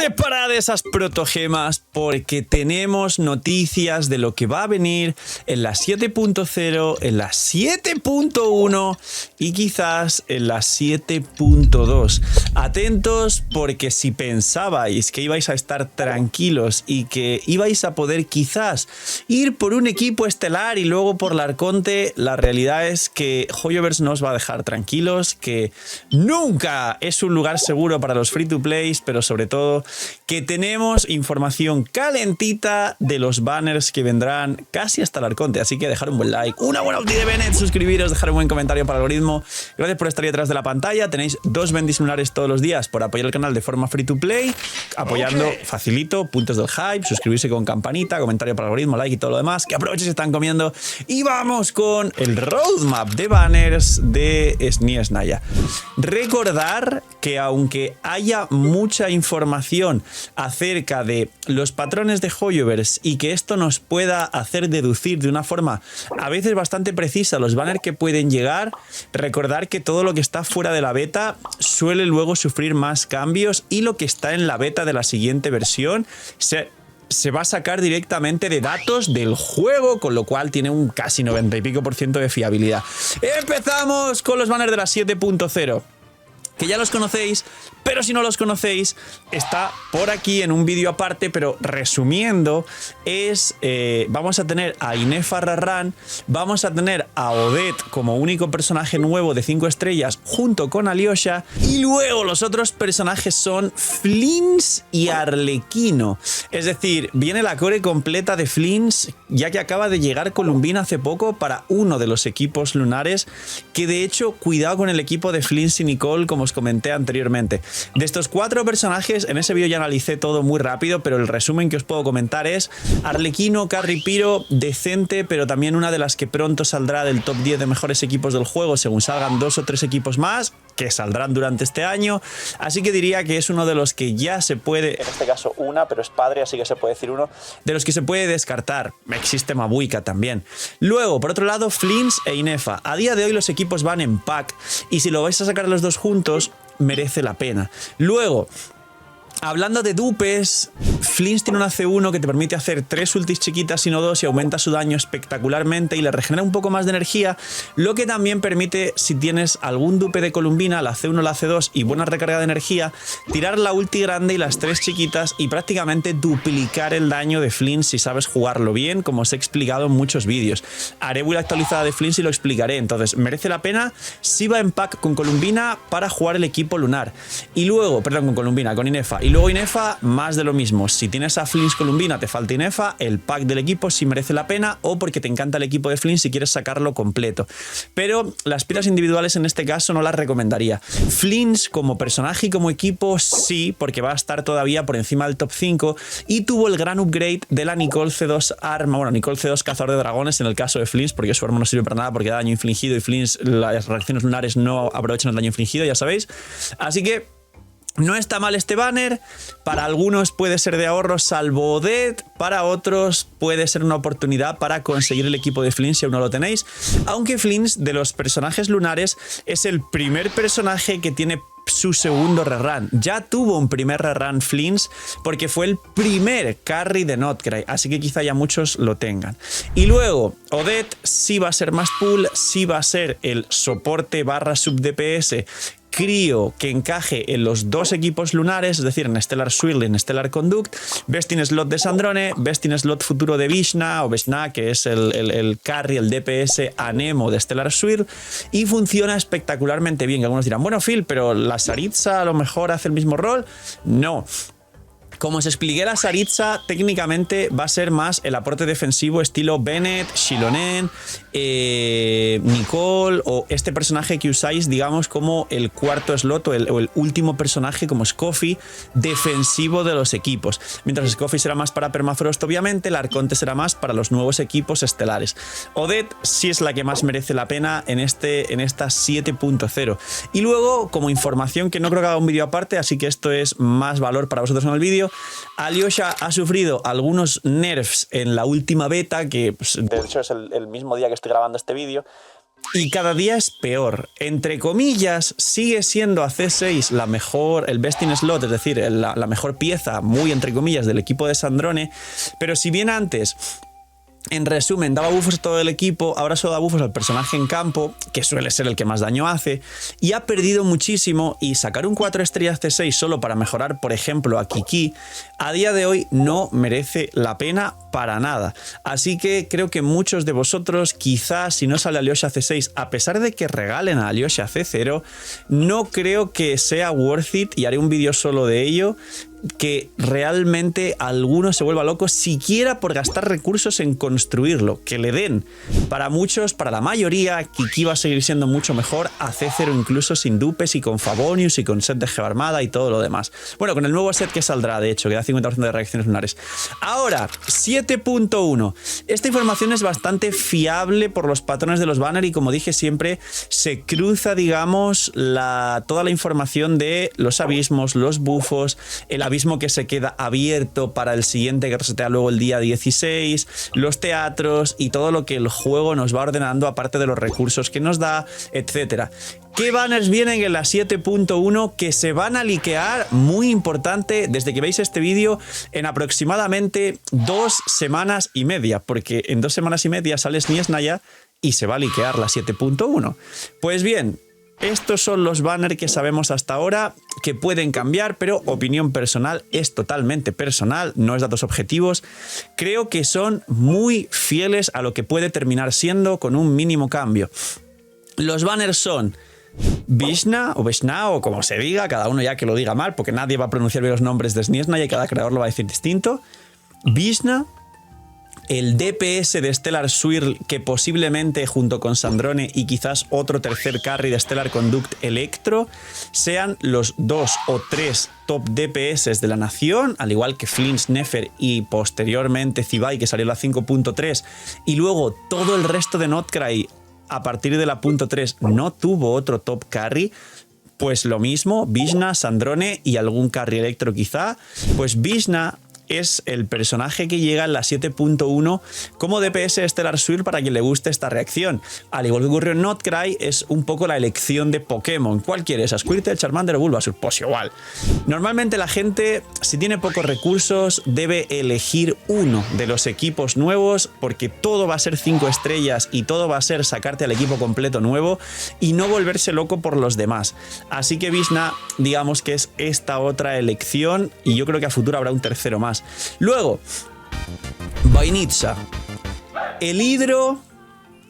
Preparad esas protogemas porque tenemos noticias de lo que va a venir en la 7.0, en la 7.1 y quizás en la 7.2. Atentos porque si pensabais que ibais a estar tranquilos y que ibais a poder quizás ir por un equipo estelar y luego por la Arconte, la realidad es que Hoyoverse no os va a dejar tranquilos, que nunca es un lugar seguro para los free to plays, pero sobre todo que tenemos información calentita de los banners que vendrán casi hasta el Arconte, así que dejar un buen like, una buena ulti de Bennett, suscribiros, dejar un buen comentario para el algoritmo. Gracias por estar ahí detrás de la pantalla. Tenéis 2 bendis lunares todos los días por apoyar el canal de forma free to play, apoyando facilito, puntos del hype, suscribirse con campanita, comentario para el algoritmo, like y todo lo demás, que aprovechen si están comiendo. Y vamos con el roadmap de banners de SNES Naya. Recordar que aunque haya mucha información acerca de los patrones de Hoyoverse y que esto nos pueda hacer deducir de una forma a veces bastante precisa los banners que pueden llegar, recordar que todo lo que está fuera de la beta suele luego sufrir más cambios y lo que está en la beta de la siguiente versión se va a sacar directamente de datos del juego, con lo cual tiene un casi 90 y pico % de fiabilidad. Empezamos con los banners de la 7.0. que ya los conocéis, pero si no los conocéis, está por aquí en un vídeo aparte, pero resumiendo, vamos a tener a Inefa Rarran, vamos a tener a Odette como único personaje nuevo de 5 estrellas junto con Alyosha, y luego los otros personajes son Flinns y Arlequino. Es decir, viene la core completa de Flinns, ya que acaba de llegar Columbina hace poco para uno de los equipos lunares, que de hecho, cuidado con el equipo de Flinns y Nicole, como os comenté anteriormente. De estos 4 personajes, en ese vídeo ya analicé todo muy rápido, pero el resumen que os puedo comentar es Arlequino, Carry Piro, decente, pero también una de las que pronto saldrá del top 10 de mejores equipos del juego, según salgan 2 o 3 equipos más, que saldrán durante este año. Así que diría que es uno de los que ya se puede, en este caso una, pero es padre, así que se puede decir uno, de los que se puede descartar. Existe Mabuika también. Luego, por otro lado, Flinns e Inefa. A día de hoy los equipos van en pack, y si lo vais a sacar los dos juntos, merece la pena. Luego, hablando de dupes, Flinns tiene una C1 que te permite hacer 3 ultis chiquitas y no 2 y aumenta su daño espectacularmente y le regenera un poco más de energía, lo que también permite, si tienes algún dupe de Columbina, la C1, la C2 y buena recarga de energía, tirar la ulti grande y las 3 chiquitas y prácticamente duplicar el daño de Flinns si sabes jugarlo bien, como os he explicado en muchos vídeos. Haré build actualizada de Flinns y lo explicaré, entonces merece la pena si va en pack con Columbina para jugar el equipo lunar. Y luego, perdón, con Columbina, con Inefa. Y luego Inefa, más de lo mismo. Si tienes a Flinns Columbina, te falta Inefa, el pack del equipo sí merece la pena, o porque te encanta el equipo de Flinns si quieres sacarlo completo. Pero las pilas individuales en este caso no las recomendaría. Flinns como personaje y como equipo sí, porque va a estar todavía por encima del top 5 y tuvo el gran upgrade de la Nicole C2 arma, bueno, Nicole C2 cazador de dragones en el caso de Flinns, porque su arma no sirve para nada porque da daño infligido y Flinns, las reacciones lunares no aprovechan el daño infligido, ya sabéis. Así que no está mal este banner, para algunos puede ser de ahorro salvo Odette, para otros puede ser una oportunidad para conseguir el equipo de Flinns si aún no lo tenéis, aunque Flinns de los personajes lunares es el primer personaje que tiene su segundo rerun. Ya tuvo un primer rerun Flinns porque fue el primer carry de Notcry, así que quizá ya muchos lo tengan. Y luego Odette sí va a ser más pool, sí va a ser el soporte barra sub DPS crío que encaje en los 2 equipos lunares, es decir, en Stellar Swirl y en Stellar Conduct. Best in slot de Sandrone, best in slot futuro de Vishna o Vishna, que es el carry, el DPS Anemo de Stellar Swirl, y funciona espectacularmente bien. Que algunos dirán, bueno Phil, pero la Saritza a lo mejor hace el mismo rol. No. Como os expliqué, la Saritza técnicamente va a ser más el aporte defensivo estilo Bennett, Shilonen, Nicole o este personaje que usáis, digamos, como el cuarto slot o el último personaje como Scoffy defensivo de los equipos. Mientras Scoffy será más para Permafrost, obviamente, la Arconte será más para los nuevos equipos estelares. Odette sí es la que más merece la pena en esta 7.0. Y luego, como información que no creo que haga un vídeo aparte, así que esto es más valor para vosotros en el vídeo, Alyosha ha sufrido algunos nerfs en la última beta, que pues, de hecho es el mismo día que estoy grabando este vídeo, y cada día es peor. Entre comillas, sigue siendo a C6 la mejor, el best in slot, es decir, la mejor pieza, muy entre comillas, del equipo de Sandrone, pero si bien antes, en resumen, daba buffos a todo el equipo, ahora solo da buffos al personaje en campo, que suele ser el que más daño hace, y ha perdido muchísimo, y sacar un 4 estrellas C6 solo para mejorar, por ejemplo, a Kiki, a día de hoy no merece la pena para nada. Así que creo que muchos de vosotros, quizás si no sale Alyosha C6, a pesar de que regalen a Alyosha C0, no creo que sea worth it, y haré un vídeo solo de ello, que realmente alguno se vuelva loco siquiera por gastar recursos en construirlo, que le den. Para muchos, para la mayoría, Kiki va a seguir siendo mucho mejor a C0 incluso sin dupes y con Favonius y con set de Geo Armada y todo lo demás. Bueno, con el nuevo set que saldrá, de hecho, que da 50% de reacciones lunares. Ahora, 7.1. Esta información es bastante fiable por los patrones de los banners y, como dije siempre, se cruza, digamos, toda la información de los abismos, los bufos, el abismo que se queda abierto para el siguiente que resetea luego el día 16, los teatros y todo lo que el juego nos va ordenando aparte de los recursos que nos da, etcétera. ¿Qué banners vienen en la 7.1 que se van a liquear? Muy importante, desde que veis este vídeo, en aproximadamente 2 semanas y media, porque en 2 semanas y media sale Sniesnaya y se va a liquear la 7.1. Pues bien, estos son los banners que sabemos hasta ahora, que pueden cambiar, pero opinión personal, es totalmente personal, no es datos objetivos. Creo que son muy fieles a lo que puede terminar siendo con un mínimo cambio. Los banners son Vishna o Vishna o como se diga, cada uno ya que lo diga mal, porque nadie va a pronunciar bien los nombres de Sniesnaya y cada creador lo va a decir distinto. Vishna, el DPS de Stellar Swirl, que posiblemente junto con Sandrone y quizás otro tercer carry de Stellar Conduct Electro sean los 2 o 3 top DPS de la nación, al igual que Flinch, Nefer y posteriormente Zibai, que salió la 5.3, y luego todo el resto de Notcry a partir de la .3 no tuvo otro top carry. Pues lo mismo, Vishna, Sandrone y algún carry electro quizá. Pues Vishna es el personaje que llega en la 7.1 como DPS de Stellar Swirl para quien le guste esta reacción. Al igual que ocurrió en Notcry, es un poco la elección de Pokémon. ¿Cuál quieres? ¿Squirtle, Charmander o Bulbasaur? Pues igual. Normalmente la gente, si tiene pocos recursos, debe elegir uno de los equipos nuevos, porque todo va a ser 5 estrellas y todo va a ser sacarte al equipo completo nuevo y no volverse loco por los demás. Así que Vishna, digamos que es esta otra elección, y yo creo que a futuro habrá un tercero más. Luego, Vainitsa, el hidro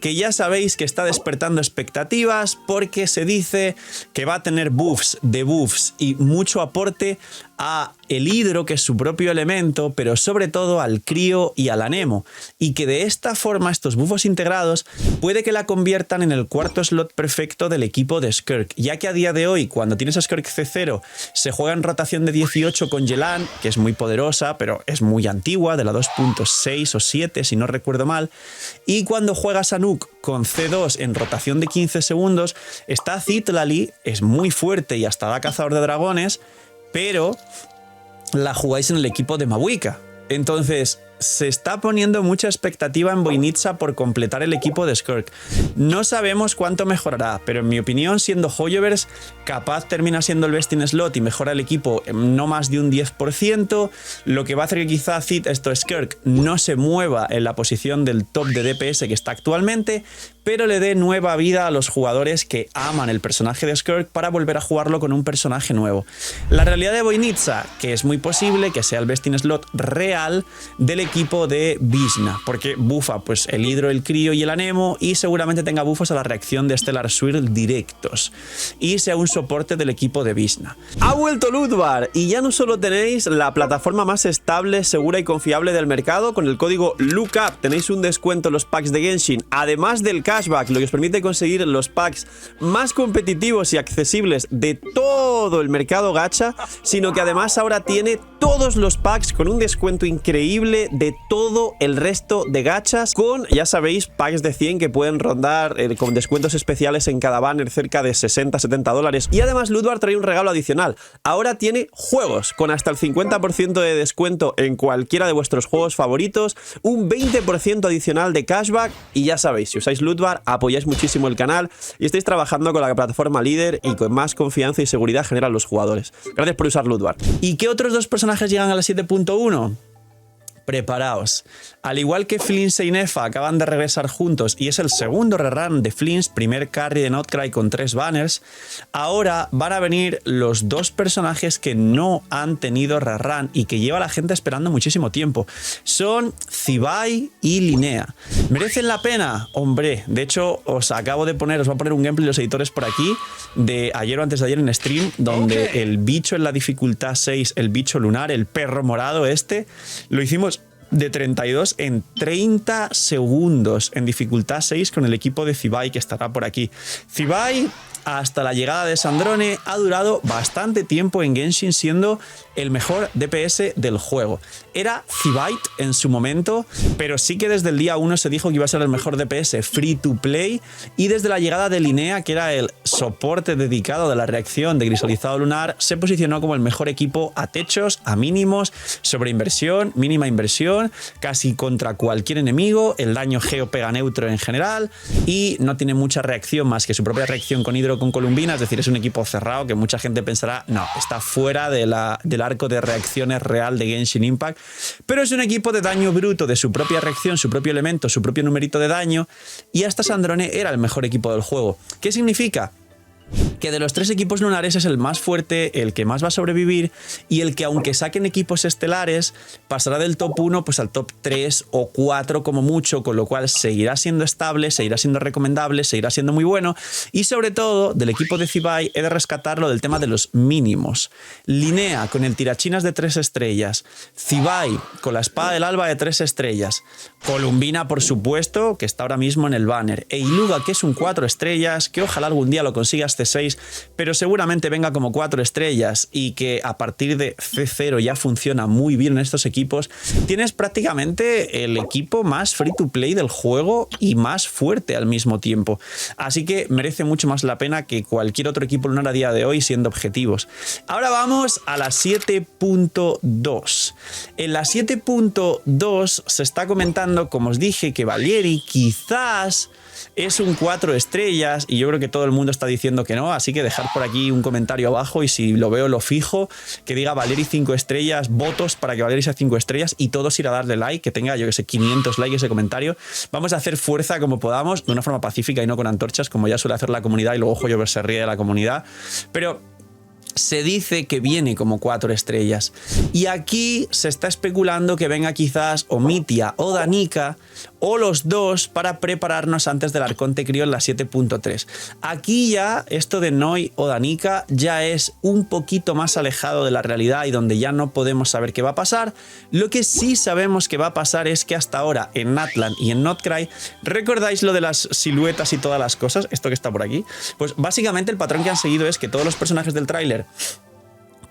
que ya sabéis que está despertando expectativas porque se dice que va a tener buffs, debuffs y mucho aporte a el hidro, que es su propio elemento, pero sobre todo al crío y al anemo, y que de esta forma estos buffos integrados puede que la conviertan en el cuarto slot perfecto del equipo de Skirk, ya que a día de hoy, cuando tienes a Skirk C0, se juega en rotación de 18 con Yelan, que es muy poderosa, pero es muy antigua, de la 2.6 o 7, si no recuerdo mal, y cuando juegas a Nuk con C2 en rotación de 15 segundos, está Citlali, es muy fuerte y hasta da cazador de dragones, pero la jugáis en el equipo de Mavuika. Entonces, se está poniendo mucha expectativa en Voinitsa por completar el equipo de Skirk. No sabemos cuánto mejorará, pero en mi opinión, siendo Hoyoverse, capaz termina siendo el best in slot y mejora el equipo en no más de un 10%, lo que va a hacer que quizá Skirk no se mueva en la posición del top de DPS que está actualmente, pero le dé nueva vida a los jugadores que aman el personaje de Skirk para volver a jugarlo con un personaje nuevo. La realidad de Voinitsa, que es muy posible que sea el best in slot real del equipo de Vishna, porque bufa pues el hidro, el crío y el anemo, y seguramente tenga bufos a la reacción de Stellar Swirl directos, y sea un soporte del equipo de Vishna. Ha vuelto Ludvar, y ya no solo tenéis la plataforma más estable, segura y confiable del mercado. Con el código LOOKUP tenéis un descuento en los packs de Genshin, además del cashback, lo que os permite conseguir los packs más competitivos y accesibles de todo el mercado gacha, sino que además ahora tiene todos los packs con un descuento increíble de todo el resto de gachas, con, ya sabéis, packs de 100 que pueden rondar con descuentos especiales en cada banner cerca de 60-70 dólares. Y además Lootbar trae un regalo adicional. Ahora tiene juegos con hasta el 50% de descuento en cualquiera de vuestros juegos favoritos, un 20% adicional de cashback y ya sabéis, si usáis Lootbar apoyáis muchísimo el canal y estáis trabajando con la plataforma líder y con más confianza y seguridad generan los jugadores. Gracias por usar Lootbar. ¿Y qué otros dos personajes llegan a la 7.1? Preparaos. Al igual que Flince y Nefa acaban de regresar juntos y es el segundo rerun de Flince, primer carry de Notcry con 3 banners, ahora van a venir los dos personajes que no han tenido rerun y que lleva la gente esperando muchísimo tiempo. Son Zibai y Linea. ¿Merecen la pena? Hombre, de hecho os voy a poner un gameplay los editores por aquí de ayer o antes de ayer en stream, donde el bicho en la dificultad 6, el bicho lunar, el perro morado este, lo hicimos de 32 en 30 segundos en dificultad 6 con el equipo de Zibai que estará por aquí. Zibai, hasta la llegada de Sandrone, ha durado bastante tiempo en Genshin siendo el mejor DPS del juego. Era Zibite en su momento, pero sí que desde el día 1 se dijo que iba a ser el mejor DPS free to play, y desde la llegada de Linea, que era el soporte dedicado de la reacción de Grisalizado Lunar, se posicionó como el mejor equipo a techos, a mínimos, sobre inversión, mínima inversión, casi contra cualquier enemigo, el daño geo pega neutro en general y no tiene mucha reacción más que su propia reacción con Hidro con Columbina, es decir, es un equipo cerrado que mucha gente pensará, no, está fuera del arco de reacciones real de Genshin Impact, pero es un equipo de daño bruto de su propia reacción, su propio elemento, su propio numerito de daño, y hasta Sandrone era el mejor equipo del juego. ¿Qué significa? Que de los 3 equipos lunares es el más fuerte, el que más va a sobrevivir y el que, aunque saquen equipos estelares, pasará del top 1 pues al top 3 o 4 como mucho, con lo cual seguirá siendo estable, seguirá siendo recomendable, seguirá siendo muy bueno. Y sobre todo, del equipo de Zibai he de rescatarlo del tema de los mínimos. Linea con el tirachinas de 3 estrellas, Zibai con la espada del alba de 3 estrellas, Columbina, por supuesto, que está ahora mismo en el banner, e Iluga, que es un 4 estrellas, que ojalá algún día lo consiga C6, pero seguramente venga como 4 estrellas y que a partir de C0 ya funciona muy bien en estos equipos. Tienes prácticamente el equipo más free to play del juego y más fuerte al mismo tiempo. Así que merece mucho más la pena que cualquier otro equipo lunar a día de hoy, siendo objetivos. Ahora vamos a la 7.2. En la 7.2 se está comentando, como os dije, que Valieri quizás es un 4 estrellas y yo creo que todo el mundo está diciendo que no, así que dejad por aquí un comentario abajo y si lo veo lo fijo, que diga Valieri 5 estrellas, votos para que Valieri sea 5 estrellas y todos ir a darle like, que tenga yo que sé 500 likes ese comentario. Vamos a hacer fuerza como podamos, de una forma pacífica y no con antorchas como ya suele hacer la comunidad y luego Joyover se ríe de la comunidad, pero se dice que viene como 4 estrellas. Y aquí se está especulando que venga quizás o Mitia o Danica o los dos para prepararnos antes del Arconte Crío en la 7.3. Aquí ya esto de Noi o Danica ya es un poquito más alejado de la realidad y donde ya no podemos saber qué va a pasar. Lo que sí sabemos que va a pasar es que hasta ahora en Natlan y en Notcry, ¿recordáis lo de las siluetas y todas las cosas? Esto que está por aquí. Pues básicamente el patrón que han seguido es que todos los personajes del tráiler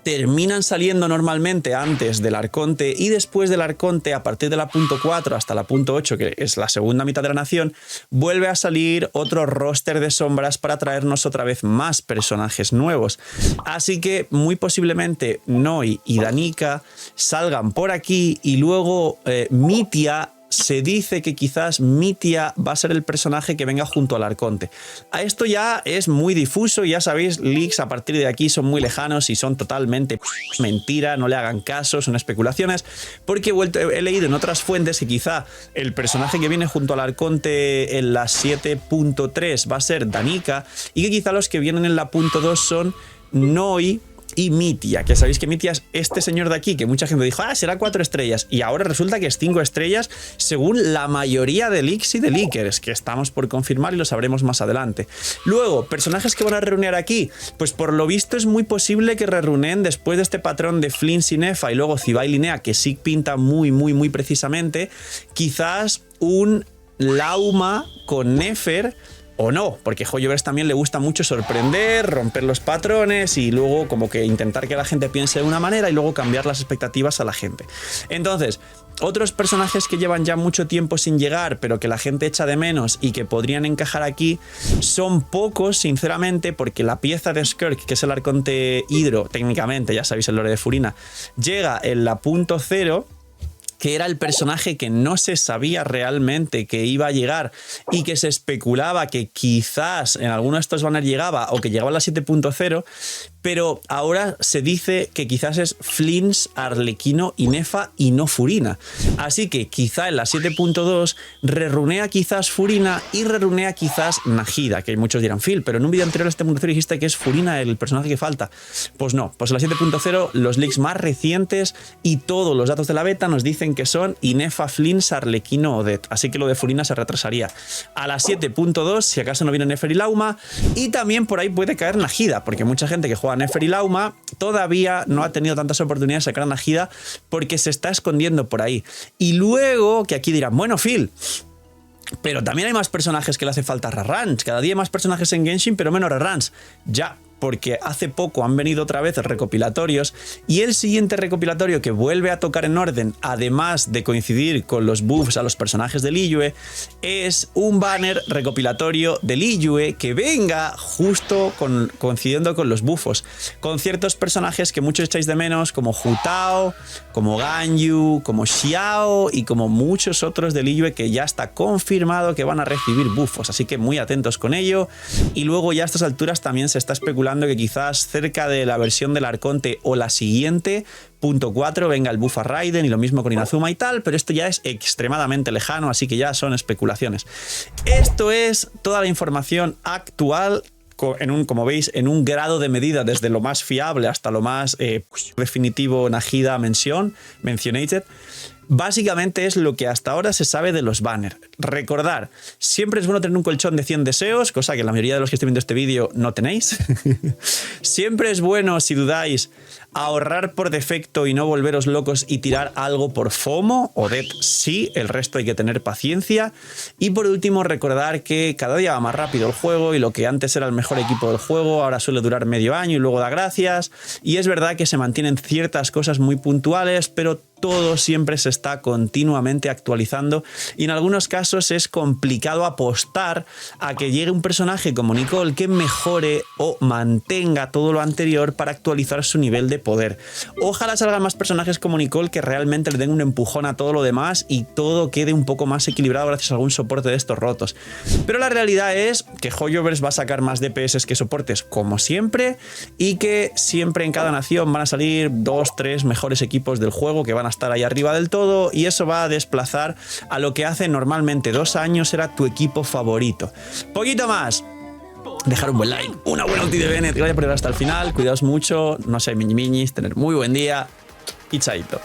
terminan saliendo normalmente antes del Arconte y después del Arconte, a partir de la punto 4 hasta la punto 8, que es la segunda mitad de la nación, vuelve a salir otro roster de sombras para traernos otra vez más personajes nuevos. Así que muy posiblemente Noi y Danica salgan por aquí y luego Mitia. Se dice que quizás Mitia va a ser el personaje que venga junto al Arconte. A esto ya es muy difuso y ya sabéis, leaks a partir de aquí son muy lejanos y son totalmente mentira, no le hagan caso, son especulaciones, porque he leído en otras fuentes que quizá el personaje que viene junto al Arconte en la 7.3 va a ser Danica y que quizá los que vienen en la punto 2 son Noi y Mitia, que sabéis que Mitia es este señor de aquí, que mucha gente dijo, será 4 estrellas, y ahora resulta que es 5 estrellas, según la mayoría de leaks y de leakers, que estamos por confirmar y lo sabremos más adelante. Luego, personajes que van a reunir aquí, pues por lo visto es muy posible que reúnen después de este patrón de Flince y Nefa y luego Zibai y Linea, que sí pinta muy precisamente, quizás un Lauma con Nefer O no, porque Hoyoverse también le gusta mucho sorprender, romper los patrones y luego como que intentar que la gente piense de una manera y luego cambiar las expectativas a la gente. Entonces, otros personajes que llevan ya mucho tiempo sin llegar, pero que la gente echa de menos y que podrían encajar aquí, son pocos, sinceramente, porque la pieza de Skirk, que es el arconte hidro, técnicamente, ya sabéis el lore de Furina, llega en la punto 0, que era el personaje que no se sabía realmente que iba a llegar y que se especulaba que quizás en alguno de estos banners llegaba o que llegaba a la 7.0, pero ahora se dice que quizás es Flints, Arlequino y Nefa y no Furina. Así que quizá en la 7.2 rerunea quizás Furina y rerunea quizás Najida, que muchos dirán, Phil, pero en un vídeo anterior a 7.0 dijiste que es Furina el personaje que falta. Pues no, pues en la 7.0 los leaks más recientes y todos los datos de la beta nos dicen que son Inefa, Flints, Arlequino o Det. Así que lo de Furina se retrasaría a la 7.2 si acaso no viene Nefer y Lauma, y también por ahí puede caer Najida, porque mucha gente que juega Nefer y Lauma todavía no ha tenido tantas oportunidades de sacar a Najida porque se está escondiendo por ahí. Y luego, que aquí dirán, bueno, Phil, pero también hay más personajes que le hace falta reruns. Cada día hay más personajes en Genshin, pero menos reruns. Ya, porque hace poco han venido otra vez recopilatorios y el siguiente recopilatorio que vuelve a tocar en orden, además de coincidir con los buffs a los personajes de Liyue, es un banner recopilatorio de Liyue que venga justo coincidiendo con los buffos, con ciertos personajes que muchos echáis de menos, como Hu Tao, como Ganyu, como Xiao y como muchos otros de Liyue que ya está confirmado que van a recibir buffos, así que muy atentos con ello. Y luego ya a estas alturas también se está especulando que quizás cerca de la versión del Arconte o la siguiente, punto 4, venga el buff a Raiden y lo mismo con Inazuma y tal, pero esto ya es extremadamente lejano, así que ya son especulaciones. Esto es toda la información actual, como veis, en un grado de medida desde lo más fiable hasta lo más definitivo, Najida mentionated. Básicamente es lo que hasta ahora se sabe de los banners. Recordar, siempre es bueno tener un colchón de 100 deseos, cosa que la mayoría de los que estéis viendo este vídeo no tenéis. Siempre es bueno, si dudáis, ahorrar por defecto y no volveros locos y tirar algo por FOMO o Det sí, el resto hay que tener paciencia. Y por último, recordar que cada día va más rápido el juego y lo que antes era el mejor equipo del juego ahora suele durar medio año y luego da gracias. Y es verdad que se mantienen ciertas cosas muy puntuales, pero todo siempre se está continuamente actualizando y en algunos casos es complicado apostar a que llegue un personaje como Nicole que mejore o mantenga todo lo anterior para actualizar su nivel de poder. Ojalá salgan más personajes como Nicole que realmente le den un empujón a todo lo demás y todo quede un poco más equilibrado gracias a algún soporte de estos rotos. Pero la realidad es que Hoyoverse va a sacar más DPS que soportes como siempre y que siempre en cada nación van a salir 2-3 mejores equipos del juego que van a estar ahí arriba del todo y eso va a desplazar a lo que hace normalmente 2 años era tu equipo favorito. Poquito más. Dejar un buen like, una buena ulti de Bennett, gracias por llegar hasta el final, cuidaos mucho, no seáis miñis, tener muy buen día y chaito.